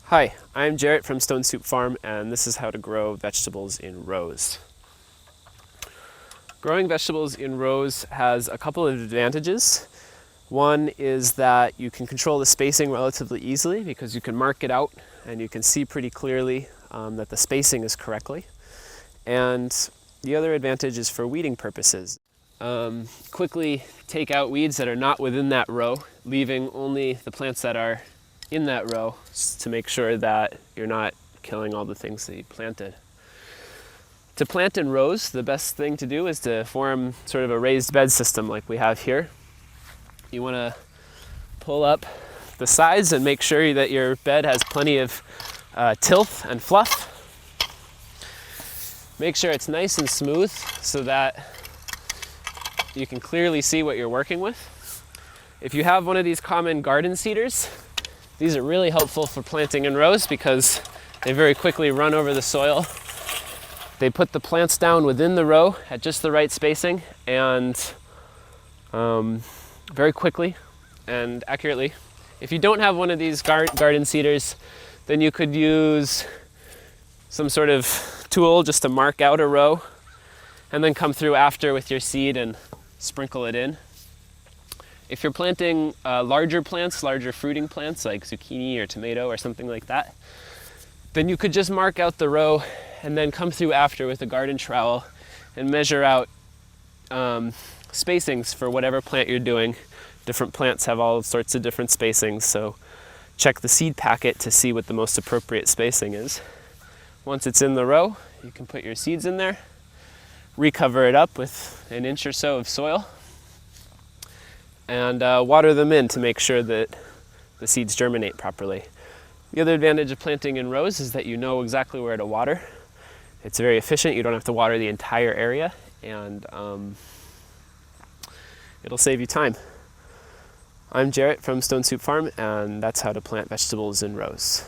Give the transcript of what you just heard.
Hi, I'm Jarrett from Stone Soup Farm, and this is how to grow vegetables in rows. Growing vegetables in rows has a couple of advantages. One is that you can control the spacing relatively easily because you can mark it out and you can see pretty clearly that the spacing is correctly. And the other advantage is for weeding purposes. Quickly take out weeds that are not within that row, leaving only the plants that are in that row to make sure that you're not killing all the things that you planted. To plant in rows, the best thing to do is to form sort of a raised bed system like we have here. You want to pull up the sides and make sure that your bed has plenty of tilth and fluff. Make sure it's nice and smooth so that you can clearly see what you're working with. If you have one of these common garden cedars, these are really helpful for planting in rows because they very quickly run over the soil. They put the plants down within the row at just the right spacing and very quickly and accurately. If you don't have one of these garden cedars, then you could use some sort of tool just to mark out a row and then come through after with your seed and sprinkle it in. If you're planting larger plants, larger fruiting plants like zucchini or tomato or something like that, then you could just mark out the row and then come through after with a garden trowel and measure out spacings for whatever plant you're doing. Different plants have all sorts of different spacings, so check the seed packet to see what the most appropriate spacing is. Once it's in the row, you can put your seeds in there, recover it up with an inch or so of soil, and water them in to make sure that the seeds germinate properly. The other advantage of planting in rows is that you know exactly where to water. It's very efficient. You don't have to water the entire area, and it'll save you time. I'm Jarrett from Stone Soup Farm, and that's how to plant vegetables in rows.